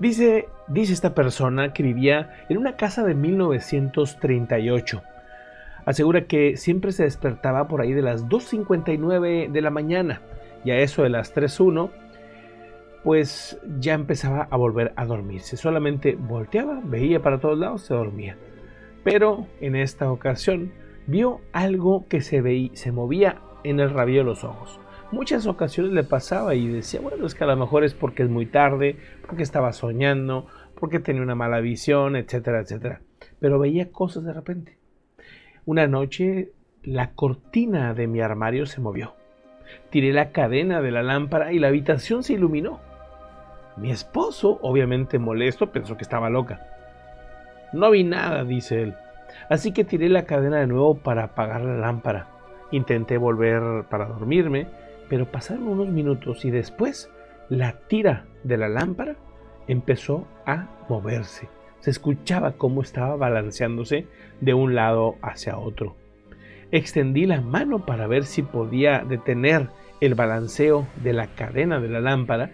Dice esta persona que vivía en una casa de 1938. Asegura que siempre se despertaba por ahí de las 2:59 de la mañana y a eso de las 3:01 pues ya empezaba a volver a dormirse. Solamente volteaba, veía para todos lados, se dormía. Pero en esta ocasión vio algo que se movía en el rabillo de los ojos. Muchas ocasiones le pasaba y decía, bueno, es que a lo mejor es porque es muy tarde, porque estaba soñando, porque tenía una mala visión, etcétera, etcétera. Pero veía cosas de repente. Una noche la cortina de mi armario se movió. Tiré la cadena de la lámpara y la habitación se iluminó. Mi esposo, obviamente molesto, pensó que estaba loca. No vi nada, dice él. Así que tiré la cadena de nuevo para apagar la lámpara. Intenté volver para dormirme, pero pasaron unos minutos y después la tira de la lámpara empezó a moverse. Se escuchaba cómo estaba balanceándose de un lado hacia otro. Extendí la mano para ver si podía detener el balanceo de la cadena de la lámpara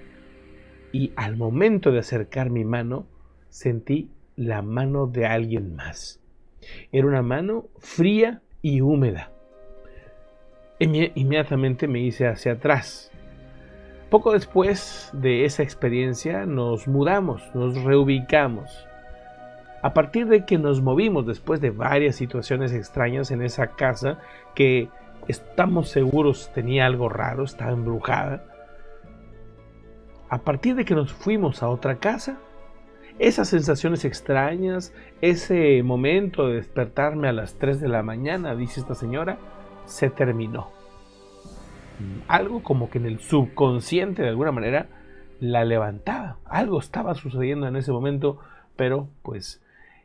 y al momento de acercar mi mano sentí la mano de alguien más. Era una mano fría y húmeda. Inmediatamente me hice hacia atrás. Poco después de esa experiencia nos mudamos, nos reubicamos. A partir de que nos movimos después de varias situaciones extrañas en esa casa que estamos seguros tenía algo raro, estaba embrujada. A partir de que nos fuimos a otra casa, esas sensaciones extrañas, ese momento de despertarme a las 3 de la mañana, dice esta señora, se terminó. Algo como que en el subconsciente de alguna manera la levantaba. Algo estaba sucediendo en ese momento, pero pues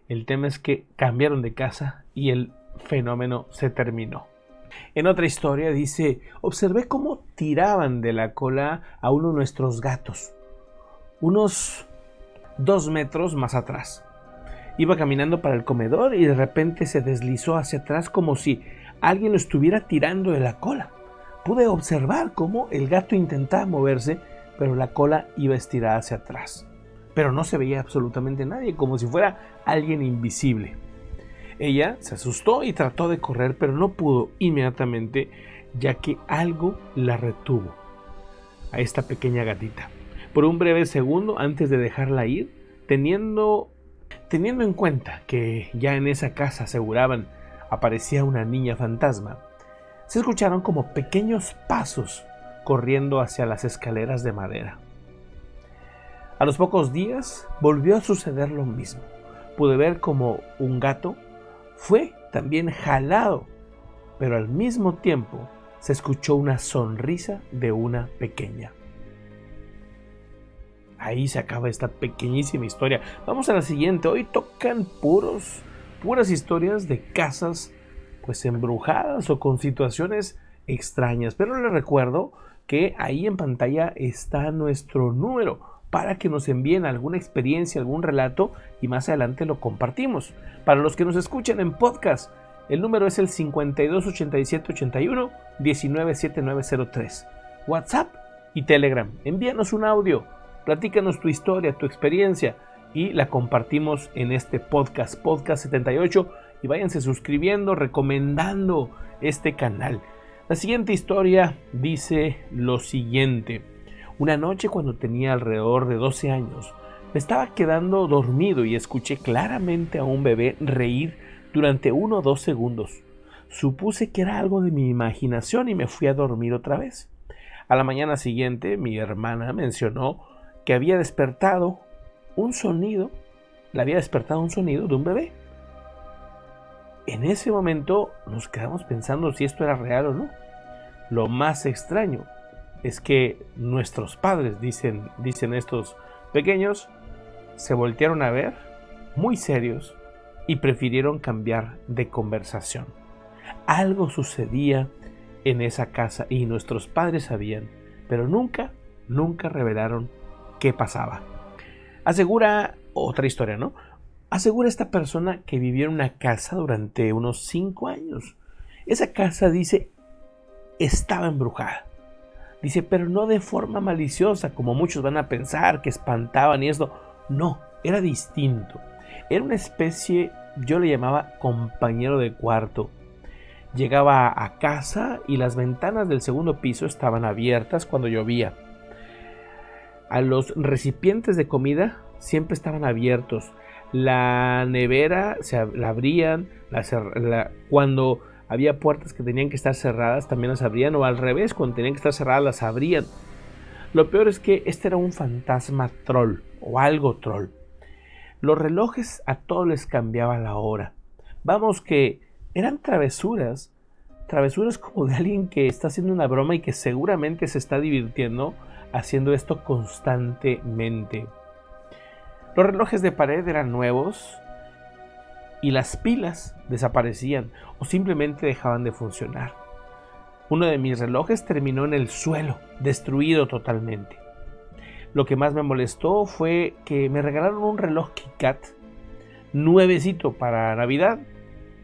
el tema es que cambiaron de casa y el fenómeno se terminó. En otra historia dice, observé cómo tiraban de la cola a uno de nuestros gatos, unos 2 metros más atrás. Iba caminando para el comedor y de repente se deslizó hacia atrás como si alguien lo estuviera tirando de la cola. Pude observar cómo el gato intentaba moverse, pero la cola iba estirada hacia atrás. Pero no se veía absolutamente nadie, como si fuera alguien invisible. Ella se asustó y trató de correr, pero no pudo inmediatamente, ya que algo la retuvo a esta pequeña gatita. Por un breve segundo antes de dejarla ir, teniendo en cuenta que ya en esa casa aseguraban aparecía una niña fantasma, se escucharon como pequeños pasos corriendo hacia las escaleras de madera. A los pocos días volvió a suceder lo mismo. Pude ver como un gato fue también jalado, pero al mismo tiempo se escuchó una sonrisa de una pequeña. Ahí se acaba esta pequeñísima historia. Vamos a la siguiente. Hoy tocan puras historias de casas pues embrujadas o con situaciones extrañas. Pero les recuerdo que ahí en pantalla está nuestro número para que nos envíen alguna experiencia, algún relato y más adelante lo compartimos. Para los que nos escuchan en podcast, el número es el 528781-197903. WhatsApp y Telegram. Envíanos un audio, platícanos tu historia, tu experiencia y la compartimos en este podcast 78 y váyanse suscribiendo, recomendando este canal. La siguiente historia dice lo siguiente. Una noche cuando tenía alrededor de 12 años, me estaba quedando dormido y escuché claramente a un bebé reír durante 1 o 2 segundos. Supuse que era algo de mi imaginación y me fui a dormir otra vez. A la mañana siguiente, mi hermana mencionó que había despertado un sonido de un bebé. En ese momento nos quedamos pensando si esto era real o no. Lo más extraño es que nuestros padres, dicen estos pequeños, se voltearon a ver muy serios y prefirieron cambiar de conversación. Algo sucedía en esa casa y nuestros padres sabían, pero nunca revelaron qué pasaba. Asegura otra historia, ¿no? Asegura esta persona que vivió en una casa durante unos 5 años. Esa casa, dice, estaba embrujada. Dice, pero no de forma maliciosa, como muchos van a pensar, que espantaban y esto. No, era distinto. Era una especie, yo le llamaba compañero de cuarto. Llegaba a casa y las ventanas del segundo piso estaban abiertas cuando llovía. A los recipientes de comida siempre estaban abiertos. La nevera la abrían, cuando había puertas que tenían que estar cerradas también las abrían, o al revés, cuando tenían que estar cerradas las abrían. Lo peor es que este era un fantasma troll o algo troll. Los relojes a todos les cambiaba la hora. Vamos, que eran travesuras como de alguien que está haciendo una broma y que seguramente se está divirtiendo haciendo esto constantemente. Los relojes de pared eran nuevos y las pilas desaparecían o simplemente dejaban de funcionar. Uno de mis relojes terminó en el suelo, destruido totalmente. Lo que más me molestó fue que me regalaron un reloj KitKat nuevecito para Navidad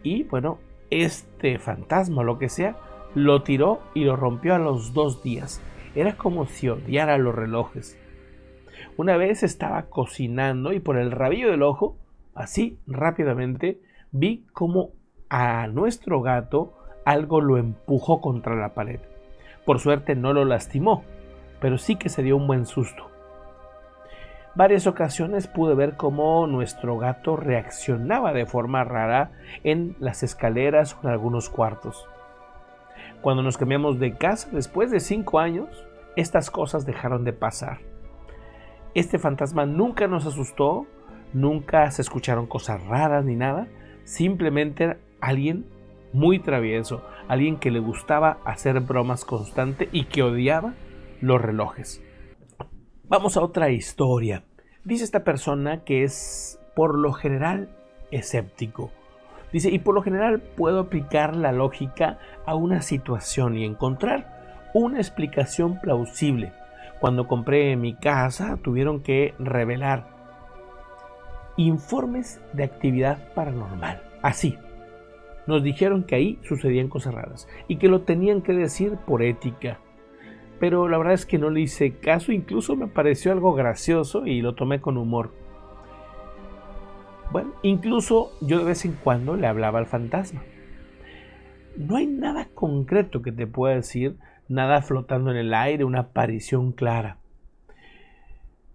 y bueno, este fantasma o lo que sea lo tiró y lo rompió a los 2 días. Era como si odiara los relojes. Una vez estaba cocinando y por el rabillo del ojo, así rápidamente, vi como a nuestro gato algo lo empujó contra la pared. Por suerte no lo lastimó, pero sí que se dio un buen susto. Varias ocasiones pude ver cómo nuestro gato reaccionaba de forma rara en las escaleras o en algunos cuartos. Cuando nos cambiamos de casa después de 5 años, estas cosas dejaron de pasar. Este fantasma nunca nos asustó, nunca se escucharon cosas raras ni nada, simplemente era alguien muy travieso, alguien que le gustaba hacer bromas constante y que odiaba los relojes. Vamos a otra historia. Dice esta persona que es por lo general escéptico. Dice, y por lo general puedo aplicar la lógica a una situación y encontrar una explicación plausible. Cuando compré mi casa tuvieron que revelar informes de actividad paranormal. Así, nos dijeron que ahí sucedían cosas raras y que lo tenían que decir por ética. Pero la verdad es que no le hice caso, incluso me pareció algo gracioso y lo tomé con humor. Bueno, incluso yo de vez en cuando le hablaba al fantasma. No hay nada concreto que te pueda decir, nada flotando en el aire, una aparición clara.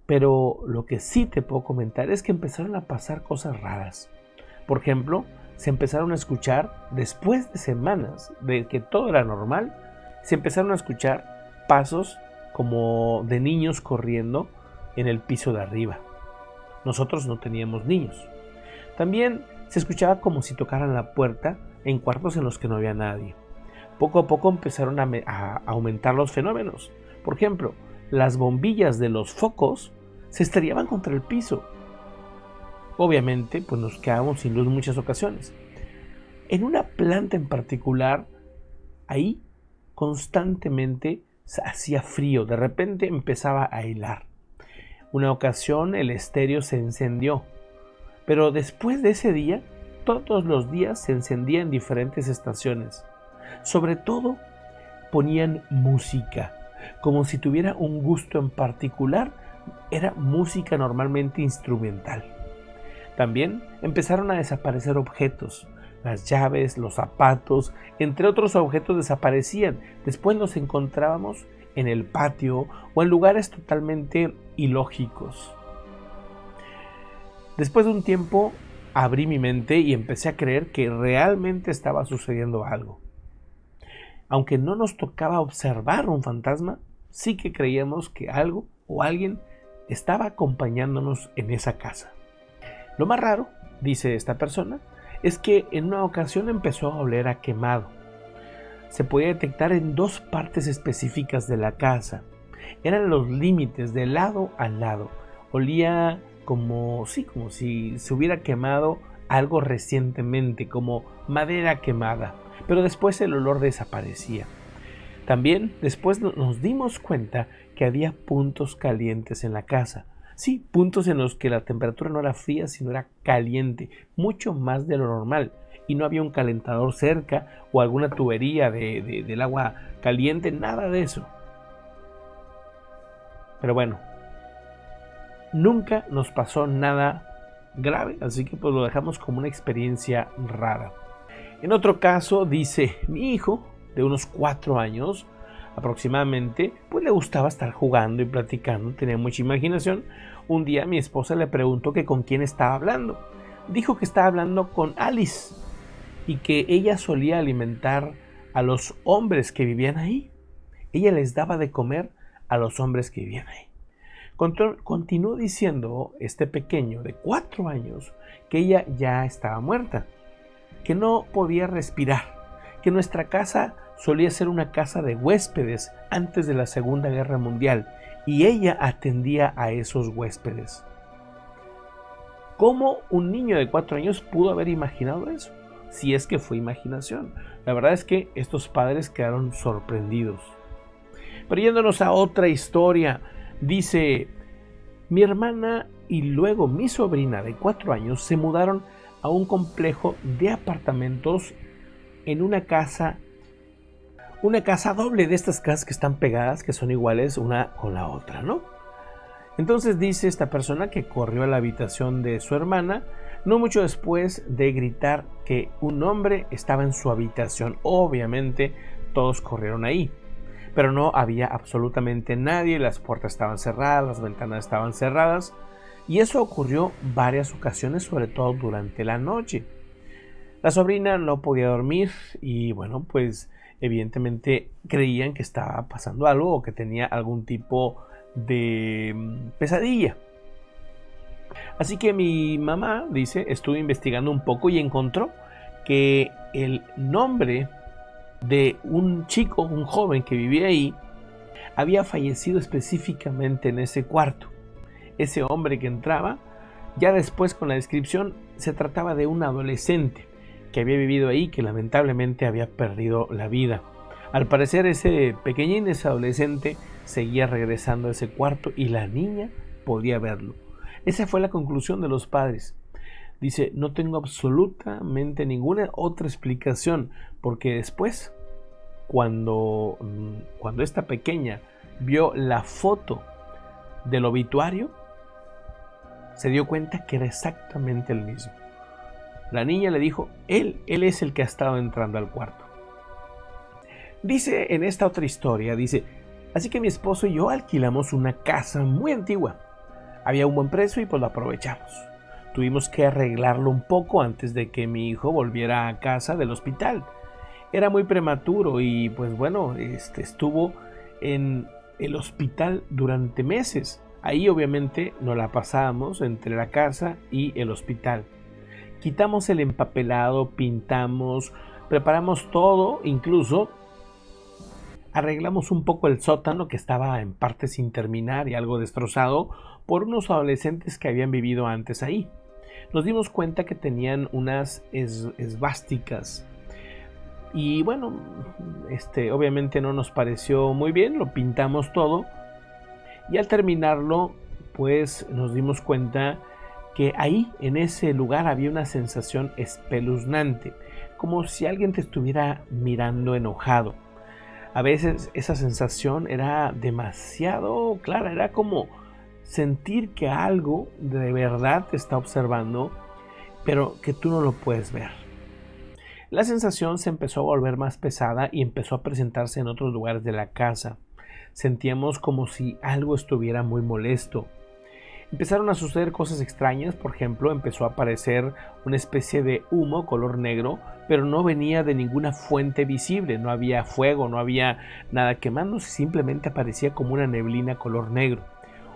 Pero lo que sí te puedo comentar es que empezaron a pasar cosas raras. Por ejemplo, se empezaron a escuchar, después de semanas de que todo era normal, se empezaron a escuchar pasos como de niños corriendo en el piso de arriba. Nosotros no teníamos niños. También se escuchaba como si tocaran la puerta en cuartos en los que no había nadie. Poco a poco empezaron a aumentar los fenómenos. Por ejemplo, las bombillas de los focos se estrellaban contra el piso. Obviamente, pues nos quedábamos sin luz en muchas ocasiones. En una planta en particular, ahí constantemente hacía frío, de repente empezaba a helar. Una ocasión el estéreo se encendió, pero después de ese día, todos los días se encendía en diferentes estaciones. Sobre todo, ponían música, como si tuviera un gusto en particular, era música normalmente instrumental. También empezaron a desaparecer objetos. Las llaves, los zapatos, entre otros objetos desaparecían. Después nos encontrábamos en el patio o en lugares totalmente ilógicos. Después de un tiempo abrí mi mente y empecé a creer que realmente estaba sucediendo algo. Aunque no nos tocaba observar un fantasma, sí que creíamos que algo o alguien estaba acompañándonos en esa casa. Lo más raro, dice esta persona, es que en una ocasión empezó a oler a quemado. Se podía detectar en 2 partes específicas de la casa. Eran los límites de lado a lado. Olía como si se hubiera quemado algo recientemente, como madera quemada. Pero después el olor desaparecía. También después nos dimos cuenta que había puntos calientes en la casa. Sí, puntos en los que la temperatura no era fría, sino era caliente, mucho más de lo normal. Y no había un calentador cerca o alguna tubería del agua caliente, nada de eso. Pero bueno, Nunca nos pasó nada grave, así que pues lo dejamos como una experiencia rara. En otro caso, dice, mi hijo de unos 4 años aproximadamente, pues le gustaba estar jugando y platicando, tenía mucha imaginación. Un día mi esposa le preguntó que con quién estaba hablando. Dijo que estaba hablando con Alice y que ella solía alimentar a los hombres que vivían ahí. Ella les daba de comer a los hombres que vivían ahí. Continuó diciendo este pequeño de 4 años que ella ya estaba muerta, que no podía respirar, que nuestra casa solía ser una casa de huéspedes antes de la Segunda Guerra Mundial y ella atendía a esos huéspedes. ¿Cómo un niño de 4 años pudo haber imaginado eso? Si es que fue imaginación. La verdad es que estos padres quedaron sorprendidos. Pero yéndonos a otra historia, dice, mi hermana y luego mi sobrina de 4 años se mudaron a un complejo de apartamentos en una casa doble, de estas casas que están pegadas, que son iguales una con la otra, ¿no? Entonces dice esta persona que corrió a la habitación de su hermana, no mucho después de gritar que un hombre estaba en su habitación. Obviamente todos corrieron ahí, pero no había absolutamente nadie, las puertas estaban cerradas, las ventanas estaban cerradas, y eso ocurrió varias ocasiones, sobre todo durante la noche. La sobrina no podía dormir y bueno, pues evidentemente creían que estaba pasando algo o que tenía algún tipo de pesadilla. Así que mi mamá, dice, estuvo investigando un poco y encontró que el nombre de un chico, un joven que vivía ahí, había fallecido específicamente en ese cuarto. Ese hombre que entraba, ya después con la descripción, se trataba de un adolescente que había vivido ahí, que lamentablemente había perdido la vida. Al parecer ese pequeñín, ese adolescente, seguía regresando a ese cuarto y la niña podía verlo. Esa fue la conclusión de los padres. Dice, no tengo absolutamente ninguna otra explicación, porque después, cuando esta pequeña vio la foto del obituario, se dio cuenta que era exactamente el mismo. La niña le dijo, él es el que ha estado entrando al cuarto. Dice en esta otra historia, dice, así que mi esposo y yo alquilamos una casa muy antigua. Había un buen precio y pues lo aprovechamos. Tuvimos que arreglarlo un poco antes de que mi hijo volviera a casa del hospital. Era muy prematuro y pues bueno, estuvo en el hospital durante meses. Ahí obviamente nos la pasábamos entre la casa y el hospital. Quitamos el empapelado, pintamos, preparamos todo, incluso arreglamos un poco el sótano que estaba en parte sin terminar y algo destrozado por unos adolescentes que habían vivido antes ahí. Nos dimos cuenta que tenían unas esvásticas y bueno, obviamente no nos pareció muy bien, lo pintamos todo y al terminarlo pues nos dimos cuenta que ahí en ese lugar había una sensación espeluznante, como si alguien te estuviera mirando enojado. A veces esa sensación era demasiado clara, era como sentir que algo de verdad te está observando, pero que tú no lo puedes ver. La sensación se empezó a volver más pesada y empezó a presentarse en otros lugares de la casa. Sentíamos como si algo estuviera muy molesto. Empezaron a suceder cosas extrañas, por ejemplo, empezó a aparecer una especie de humo color negro, pero no venía de ninguna fuente visible, no había fuego, no había nada quemándose, simplemente aparecía como una neblina color negro.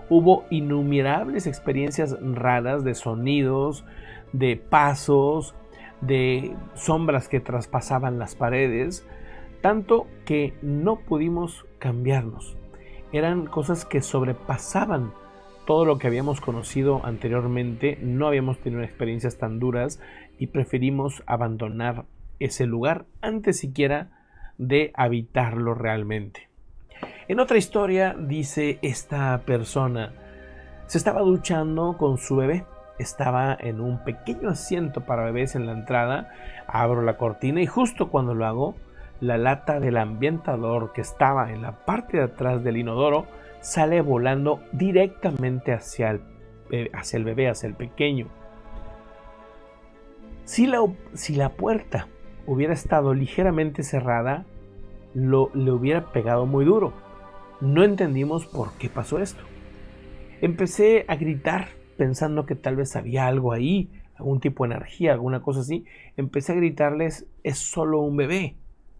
Hubo innumerables experiencias raras de sonidos, de pasos, de sombras que traspasaban las paredes, tanto que no pudimos cambiarnos. Eran cosas que sobrepasaban todo lo que habíamos conocido anteriormente, no habíamos tenido experiencias tan duras y preferimos abandonar ese lugar antes siquiera de habitarlo realmente. En otra historia dice esta persona, se estaba duchando con su bebé, estaba en un pequeño asiento para bebés en la entrada, abro la cortina y justo cuando lo hago, la lata del ambientador que estaba en la parte de atrás del inodoro sale volando directamente hacia hacia el bebé, hacia el pequeño. Si la puerta hubiera estado ligeramente cerrada, le hubiera pegado muy duro. No entendimos por qué pasó esto. Empecé a gritar pensando que tal vez había algo ahí, algún tipo de energía, alguna cosa así. Empecé a gritarles: es solo un bebé,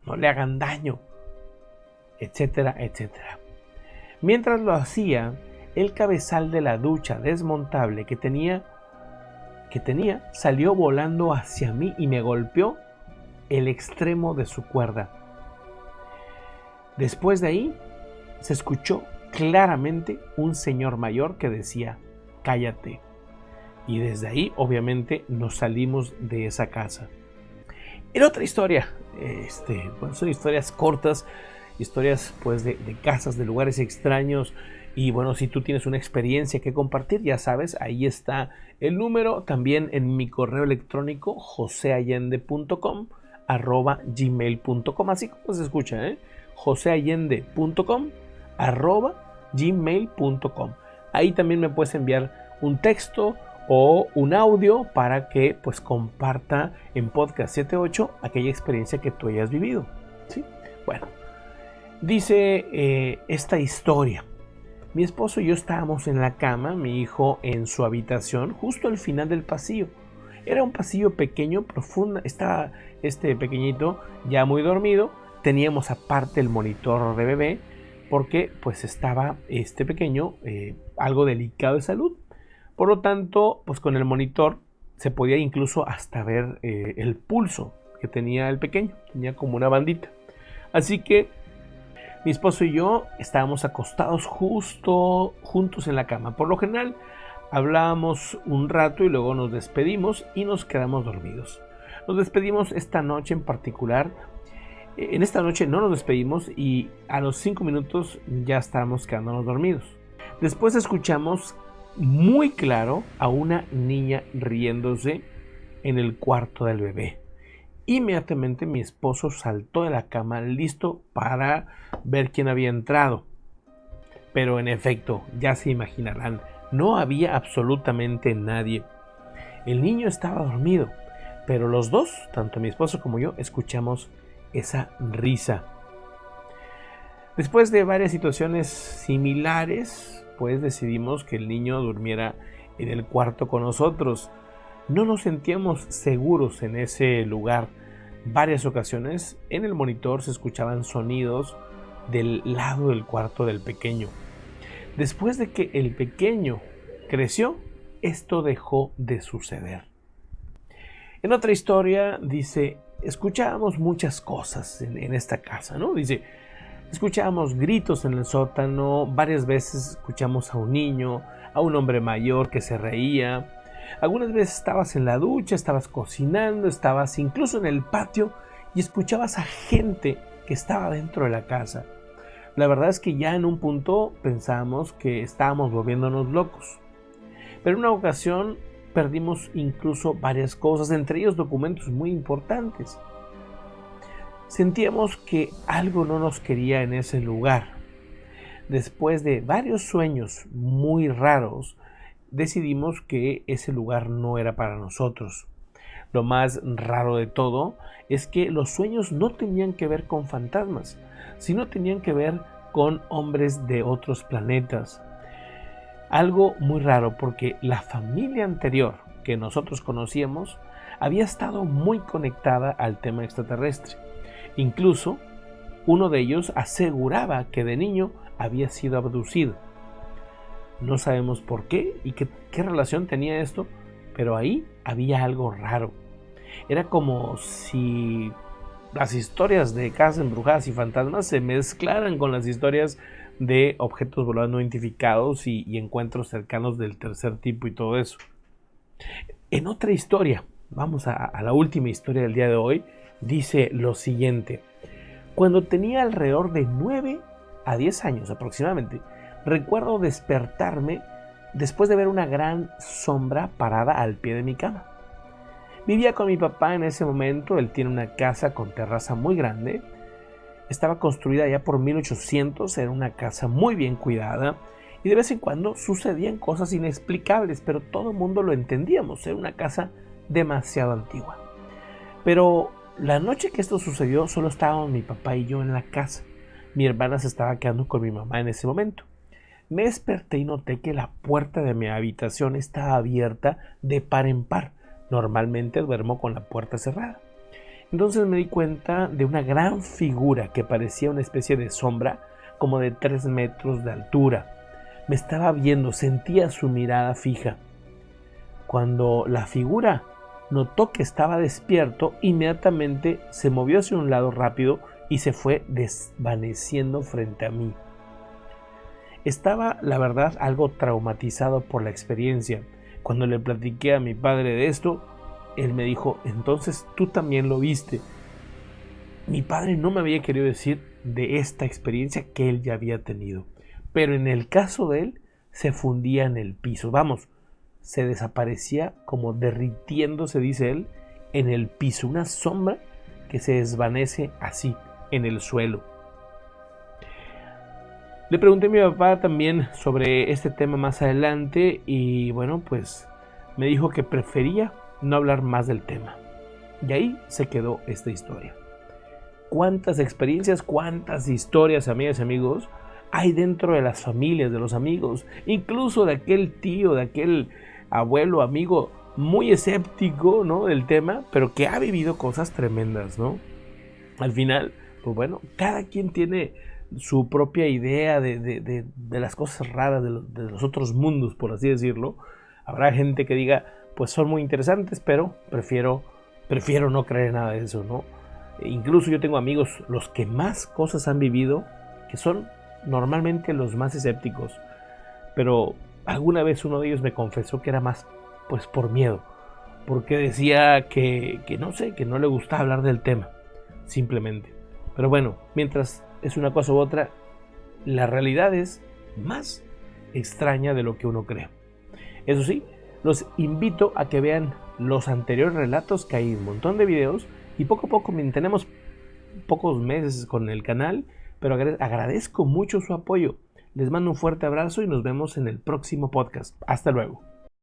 no le hagan daño, etcétera, etcétera. Mientras lo hacía, el cabezal de la ducha desmontable que tenía salió volando hacia mí y me golpeó el extremo de su cuerda. Después de ahí se escuchó claramente un señor mayor que decía: cállate. Y desde ahí obviamente nos salimos de esa casa. En otra historia, son historias cortas, historias pues de casas, de lugares extraños. Y bueno, si tú tienes una experiencia que compartir, ya sabes, ahí está el número. También en mi correo electrónico joseallende.com@gmail.com, así como se escucha, joseallende.com@gmail.com. Ahí también me puedes enviar un texto o un audio para que pues comparta en Podcast 78 aquella experiencia que tú hayas vivido, ¿sí? Bueno, dice esta historia: mi esposo y yo estábamos en la cama, mi hijo en su habitación, justo al final del pasillo. Era un pasillo pequeño, profundo. Estaba este pequeñito ya muy dormido. Teníamos aparte el monitor de bebé porque pues estaba este pequeño algo delicado de salud. Por lo tanto, pues con el monitor se podía incluso hasta ver el pulso que tenía el pequeño. Tenía como una bandita. Así que mi esposo y yo estábamos acostados justo juntos en la cama. Por lo general hablábamos un rato y luego nos despedimos y nos quedamos dormidos. Nos despedimos esta noche en particular. En esta noche no nos despedimos y a los 5 minutos ya estábamos quedándonos dormidos. Después escuchamos muy claro a una niña riéndose en el cuarto del bebé. Inmediatamente mi esposo saltó de la cama listo para ver quién había entrado. Pero en efecto, ya se imaginarán, no había absolutamente nadie. El niño estaba dormido, pero los dos, tanto mi esposo como yo, escuchamos esa risa. Después de varias situaciones similares, pues decidimos que el niño durmiera en el cuarto con nosotros. No nos sentíamos seguros en ese lugar. Varias ocasiones en el monitor se escuchaban sonidos del lado del cuarto del pequeño. Después de que el pequeño creció, esto dejó de suceder. En otra historia dice: escuchábamos muchas cosas en esta casa, ¿no? Dice: escuchábamos gritos en el sótano, varias veces escuchamos a un niño, a un hombre mayor que se reía. Algunas veces estabas en la ducha, estabas cocinando, estabas incluso en el patio y escuchabas a gente que estaba dentro de la casa. La verdad es que ya en un punto pensábamos que estábamos volviéndonos locos. Pero en una ocasión perdimos incluso varias cosas, entre ellos documentos muy importantes. Sentíamos que algo no nos quería en ese lugar. Después de varios sueños muy raros, decidimos que ese lugar no era para nosotros. Lo más raro de todo es que los sueños no tenían que ver con fantasmas, sino tenían que ver con hombres de otros planetas. Algo muy raro, porque la familia anterior que nosotros conocíamos había estado muy conectada al tema extraterrestre. Incluso uno de ellos aseguraba que de niño había sido abducido. No sabemos por qué y qué relación tenía esto, pero ahí había algo raro. Era como si las historias de casas embrujadas y fantasmas se mezclaran con las historias de objetos voladores no identificados y encuentros cercanos del tercer tipo y todo eso. En otra historia, vamos a la última historia del día de hoy, dice lo siguiente: cuando tenía alrededor de 9 a 10 años aproximadamente, recuerdo despertarme después de ver una gran sombra parada al pie de mi cama. Vivía con mi papá en ese momento. Él tiene una casa con terraza muy grande. Estaba construida ya por 1800, era una casa muy bien cuidada Y de vez en cuando sucedían cosas inexplicables, pero todo el mundo lo entendíamos. Era una casa demasiado antigua. Pero la noche que esto sucedió, solo estábamos mi papá y yo en la casa. Mi hermana se estaba quedando con mi mamá en ese momento. Me desperté y noté que la puerta de mi habitación estaba abierta de par en par. Normalmente duermo con la puerta cerrada. Entonces me di cuenta de una gran figura que parecía una especie de sombra, como de 3 metros de altura. Me estaba viendo, sentía su mirada fija. Cuando la figura notó que estaba despierto, inmediatamente se movió hacia un lado rápido y se fue desvaneciendo frente a mí. Estaba, la verdad, algo traumatizado por la experiencia. Cuando le platiqué a mi padre de esto, él me dijo: entonces tú también lo viste. Mi padre no me había querido decir de esta experiencia que él ya había tenido, pero en el caso de él se fundía en el piso. Vamos, se desaparecía como derritiéndose, dice él, en el piso. Una sombra que se desvanece así, en el suelo. Le pregunté a mi papá también sobre este tema más adelante y bueno, pues me dijo que prefería no hablar más del tema. Y ahí se quedó esta historia. ¿Cuántas experiencias, cuántas historias, amigas y amigos, hay dentro de las familias, de los amigos? Incluso de aquel tío, de aquel abuelo, amigo muy escéptico, ¿no?, del tema, pero que ha vivido cosas tremendas, ¿no? Al final, pues bueno, cada quien tiene su propia idea de las cosas raras de los otros mundos, por así decirlo. Habrá gente que diga, pues son muy interesantes, pero prefiero no creer nada de eso, ¿no? E incluso yo tengo amigos, los que más cosas han vivido, que son normalmente los más escépticos, pero alguna vez uno de ellos me confesó que era más pues por miedo, porque decía que no sé, que no le gustaba hablar del tema, simplemente. Pero bueno, mientras es una cosa u otra, la realidad es más extraña de lo que uno cree. Eso sí, los invito a que vean los anteriores relatos, que hay un montón de videos, y poco a poco, tenemos pocos meses con el canal, pero agradezco mucho su apoyo. Les mando un fuerte abrazo y nos vemos en el próximo podcast. Hasta luego.